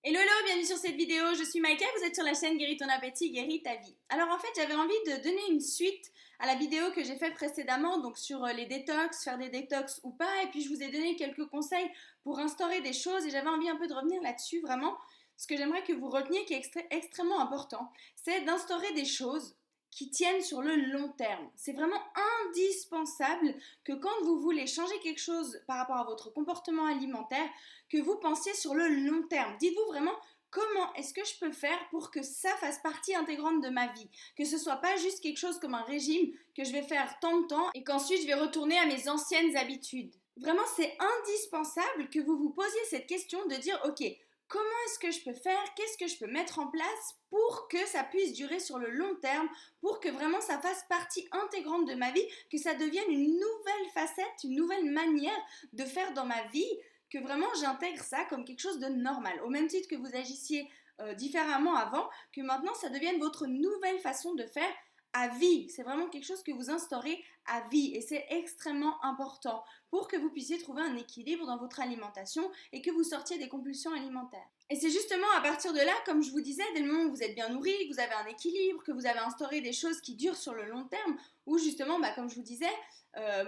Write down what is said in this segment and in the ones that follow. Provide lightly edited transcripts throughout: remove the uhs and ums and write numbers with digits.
Hello, hello, bienvenue sur cette vidéo, je suis Maïka, vous êtes sur la chaîne Guéris ton appétit, guéris ta vie. Alors en fait j'avais envie de donner une suite à la vidéo que j'ai faite précédemment, donc sur les détox, faire des détox ou pas, et puis je vous ai donné quelques conseils pour instaurer des choses et j'avais envie un peu de revenir là-dessus vraiment. Ce que j'aimerais que vous reteniez qui est extrêmement important, c'est d'instaurer des choses qui tiennent sur le long terme. C'est vraiment indispensable que quand vous voulez changer quelque chose par rapport à votre comportement alimentaire, que vous pensiez sur le long terme. Dites-vous vraiment comment est-ce que je peux faire pour que ça fasse partie intégrante de ma vie, que ce soit pas juste quelque chose comme un régime que je vais faire tant de temps et qu'ensuite je vais retourner à mes anciennes habitudes. Vraiment, c'est indispensable que vous vous posiez cette question de dire ok, comment est-ce que je peux faire, qu'est-ce que je peux mettre en place pour que ça puisse durer sur le long terme, pour que vraiment ça fasse partie intégrante de ma vie, que ça devienne une nouvelle facette, une nouvelle manière de faire dans ma vie, que vraiment j'intègre ça comme quelque chose de normal, au même titre que vous agissiez différemment avant, que maintenant ça devienne votre nouvelle façon de faire à vie. C'est vraiment quelque chose que vous instaurez à vie et c'est extrêmement important pour que vous puissiez trouver un équilibre dans votre alimentation et que vous sortiez des compulsions alimentaires. Et c'est justement à partir de là, comme je vous disais, dès le moment où vous êtes bien nourri, que vous avez un équilibre, que vous avez instauré des choses qui durent sur le long terme, ou justement, comme je vous disais,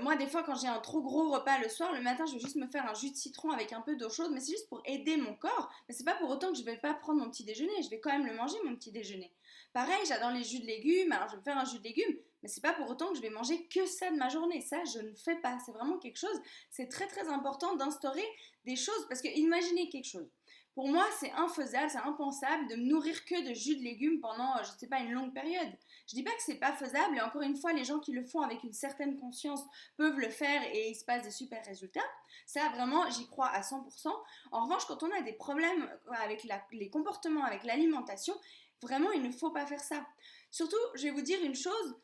moi des fois quand j'ai un trop gros repas le soir, le matin je vais juste me faire un jus de citron avec un peu d'eau chaude, mais c'est juste pour aider mon corps, mais c'est pas pour autant que je vais pas prendre mon petit déjeuner, je vais quand même le manger mon petit déjeuner. Pareil, j'adore les jus de légumes, alors je vais me faire un jus de légumes, mais c'est pas pour autant que je vais manger que ça de ma journée, ça je ne fais pas, c'est vraiment quelque chose, c'est très très important d'instaurer des choses, parce que imaginez quelque chose. Pour moi, c'est infaisable, c'est impensable de me nourrir que de jus de légumes pendant, je sais pas, une longue période. Je dis pas que c'est pas faisable, et encore une fois, les gens qui le font avec une certaine conscience peuvent le faire et il se passe des super résultats. Ça, vraiment, j'y crois à 100%. En revanche, quand on a des problèmes avec les comportements, avec l'alimentation, vraiment, il ne faut pas faire ça. Surtout, je vais vous dire une chose,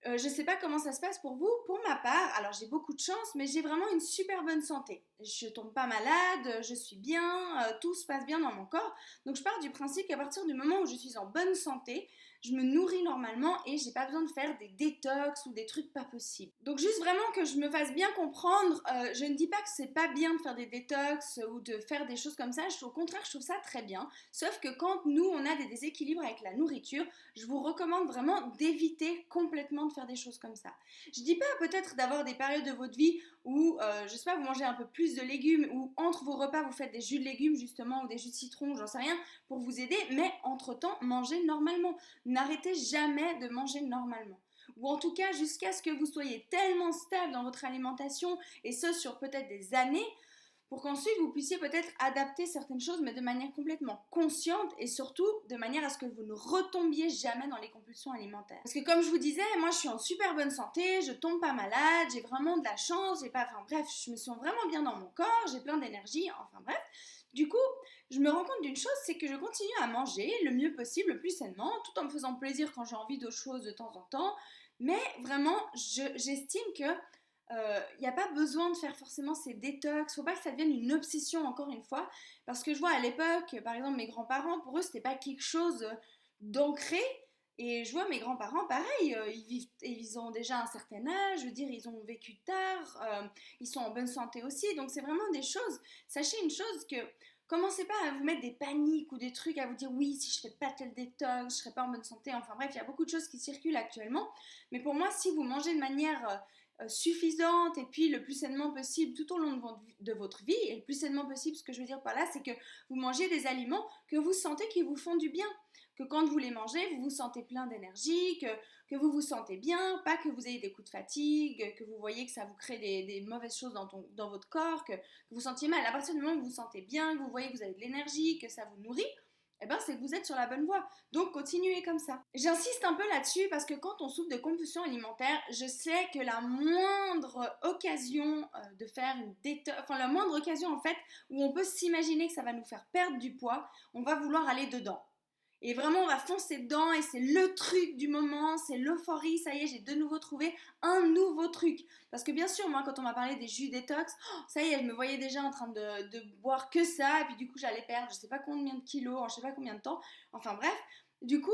je ne sais pas comment ça se passe pour vous. Pour ma part, alors j'ai beaucoup de chance, mais j'ai vraiment une super bonne santé. Je tombe pas malade, je suis bien, tout se passe bien dans mon corps. Donc je pars du principe qu'à partir du moment où je suis en bonne santé, je me nourris normalement et j'ai pas besoin de faire des détox ou des trucs pas possibles. Donc juste vraiment que je me fasse bien comprendre, je ne dis pas que c'est pas bien de faire des détox ou de faire des choses comme ça. Au contraire, je trouve ça très bien. Sauf que quand nous on a des déséquilibres avec la nourriture, je vous recommande vraiment d'éviter complètement de faire des choses comme ça. Je dis pas peut-être d'avoir des périodes de votre vie où, je sais pas, vous mangez un peu plus de légumes ou entre vos repas vous faites des jus de légumes justement ou des jus de citron, j'en sais rien, pour vous aider, mais entre-temps, mangez normalement. N'arrêtez jamais de manger normalement. Ou en tout cas jusqu'à ce que vous soyez tellement stable dans votre alimentation, et ce sur peut-être des années, pour qu'ensuite vous puissiez peut-être adapter certaines choses, mais de manière complètement consciente et surtout de manière à ce que vous ne retombiez jamais dans les compulsions alimentaires. Parce que comme je vous disais, moi je suis en super bonne santé, je tombe pas malade, j'ai vraiment de la chance, j'ai pas, enfin bref, je me sens vraiment bien dans mon corps, j'ai plein d'énergie, enfin bref. Du coup, je me rends compte d'une chose, c'est que je continue à manger le mieux possible, le plus sainement, tout en me faisant plaisir quand j'ai envie d'autre chose de temps en temps. Mais vraiment, j'estime que il n'y a pas besoin de faire forcément ces détox, faut pas que ça devienne une obsession encore une fois, parce que je vois à l'époque, par exemple mes grands-parents, pour eux c'était pas quelque chose d'ancré, et je vois mes grands-parents pareil, ils ont déjà un certain âge, je veux dire ils ont vécu tard, ils sont en bonne santé aussi, donc c'est vraiment des choses, sachez une chose que commencez pas à vous mettre des paniques ou des trucs, à vous dire oui si je fais pas tel détox, je serai pas en bonne santé, enfin bref, il y a beaucoup de choses qui circulent actuellement, mais pour moi si vous mangez de manière suffisante et puis le plus sainement possible tout au long de votre vie, et le plus sainement possible, ce que je veux dire par là, c'est que vous mangez des aliments que vous sentez qui vous font du bien, que quand vous les mangez, vous vous sentez plein d'énergie, que vous vous sentez bien, pas que vous ayez des coups de fatigue, que vous voyez que ça vous crée des mauvaises choses dans votre corps, que vous sentiez mal. À partir du moment où vous vous sentez bien, que vous voyez que vous avez de l'énergie, que ça vous nourrit, eh ben c'est que vous êtes sur la bonne voie. Donc continuez comme ça. J'insiste un peu là-dessus parce que quand on souffre de compulsion alimentaire, je sais que la moindre occasion de faire une détox, enfin la moindre occasion en fait où on peut s'imaginer que ça va nous faire perdre du poids, on va vouloir aller dedans. Et vraiment, on va foncer dedans et c'est le truc du moment, c'est l'euphorie, ça y est, j'ai de nouveau trouvé un nouveau truc. Parce que bien sûr, moi, quand on m'a parlé des jus détox, oh, ça y est, je me voyais déjà en train de boire que ça, et puis du coup, j'allais perdre je sais pas combien de kilos en je sais pas combien de temps. Enfin bref, du coup,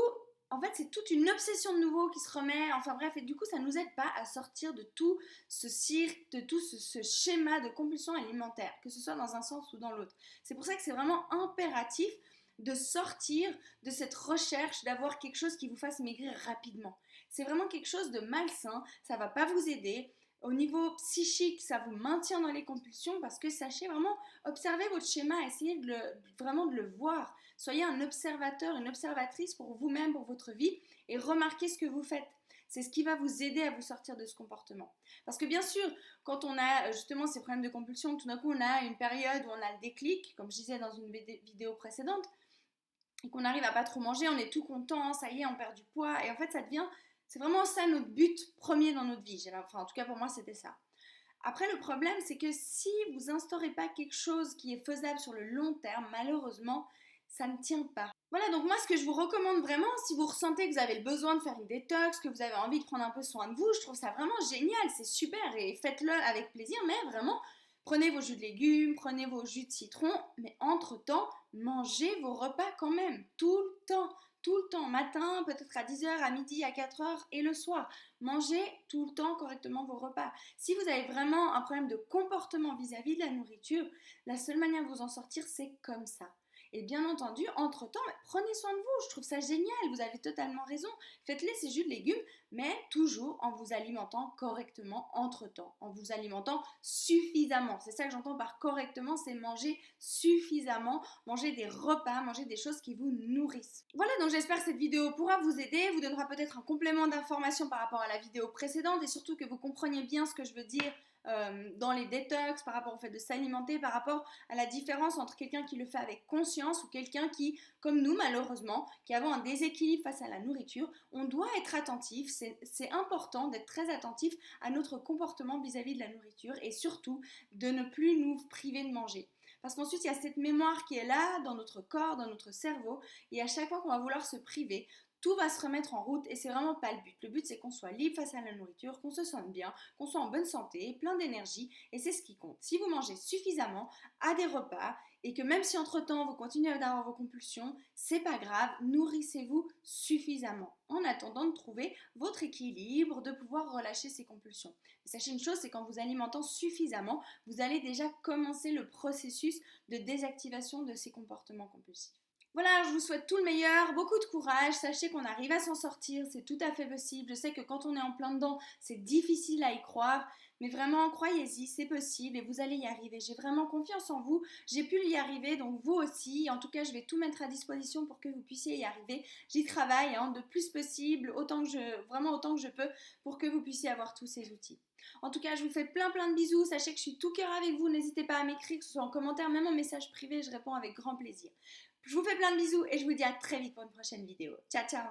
en fait, c'est toute une obsession de nouveau qui se remet. Enfin bref, et du coup, ça ne nous aide pas à sortir de tout ce cirque, de tout ce schéma de compulsion alimentaire, que ce soit dans un sens ou dans l'autre. C'est pour ça que c'est vraiment impératif de sortir de cette recherche d'avoir quelque chose qui vous fasse maigrir rapidement. C'est vraiment quelque chose de malsain, ça ne va pas vous aider. Au niveau psychique, ça vous maintient dans les compulsions parce que sachez vraiment observer votre schéma, essayez vraiment de le voir. Soyez un observateur, une observatrice pour vous-même, pour votre vie et remarquez ce que vous faites. C'est ce qui va vous aider à vous sortir de ce comportement. Parce que bien sûr, quand on a justement ces problèmes de compulsion, tout d'un coup on a une période où on a le déclic, comme je disais dans une vidéo précédente, et qu'on arrive à pas trop manger, on est tout content, ça y est, on perd du poids, et en fait ça devient, c'est vraiment ça notre but premier dans notre vie. Enfin, en tout cas pour moi c'était ça. Après le problème c'est que si vous instaurez pas quelque chose qui est faisable sur le long terme, malheureusement, ça ne tient pas. Voilà, donc moi ce que je vous recommande vraiment, si vous ressentez que vous avez le besoin de faire une détox, que vous avez envie de prendre un peu soin de vous, je trouve ça vraiment génial, c'est super et faites-le avec plaisir, mais vraiment, prenez vos jus de légumes, prenez vos jus de citron, mais entre-temps, mangez vos repas quand même, tout le temps, matin, peut-être à 10 h, à midi, à 4 h et le soir. Mangez tout le temps correctement vos repas. Si vous avez vraiment un problème de comportement vis-à-vis de la nourriture, la seule manière de vous en sortir, c'est comme ça. Et bien entendu, entre-temps, prenez soin de vous, je trouve ça génial, vous avez totalement raison. Faites-les ces jus de légumes, mais toujours en vous alimentant correctement entre-temps, en vous alimentant suffisamment. C'est ça que j'entends par correctement, c'est manger suffisamment, manger des repas, manger des choses qui vous nourrissent. Voilà, donc j'espère que cette vidéo pourra vous aider, vous donnera peut-être un complément d'information par rapport à la vidéo précédente et surtout que vous compreniez bien ce que je veux dire dans les détox, par rapport au fait de s'alimenter, par rapport à la différence entre quelqu'un qui le fait avec conscience ou quelqu'un qui, comme nous malheureusement, qui avons un déséquilibre face à la nourriture, on doit être attentif, c'est important d'être très attentif à notre comportement vis-à-vis de la nourriture et surtout de ne plus nous priver de manger. Parce qu'ensuite, il y a cette mémoire qui est là, dans notre corps, dans notre cerveau, et à chaque fois qu'on va vouloir se priver, tout va se remettre en route et c'est vraiment pas le but. Le but c'est qu'on soit libre face à la nourriture, qu'on se sente bien, qu'on soit en bonne santé, plein d'énergie et c'est ce qui compte. Si vous mangez suffisamment à des repas et que même si entre-temps vous continuez à avoir vos compulsions, c'est pas grave, nourrissez-vous suffisamment en attendant de trouver votre équilibre, de pouvoir relâcher ces compulsions. Mais sachez une chose, c'est qu'en vous alimentant suffisamment, vous allez déjà commencer le processus de désactivation de ces comportements compulsifs. Voilà, je vous souhaite tout le meilleur, beaucoup de courage, sachez qu'on arrive à s'en sortir, c'est tout à fait possible. Je sais que quand on est en plein dedans, c'est difficile à y croire, mais vraiment, croyez-y, c'est possible et vous allez y arriver. J'ai vraiment confiance en vous, j'ai pu y arriver, donc vous aussi. En tout cas, je vais tout mettre à disposition pour que vous puissiez y arriver. J'y travaille le plus possible, autant que je peux, pour que vous puissiez avoir tous ces outils. En tout cas, je vous fais plein de bisous, sachez que je suis tout cœur avec vous, n'hésitez pas à m'écrire, que ce soit en commentaire, même en message privé, je réponds avec grand plaisir. Je vous fais plein de bisous et je vous dis à très vite pour une prochaine vidéo. Ciao, ciao!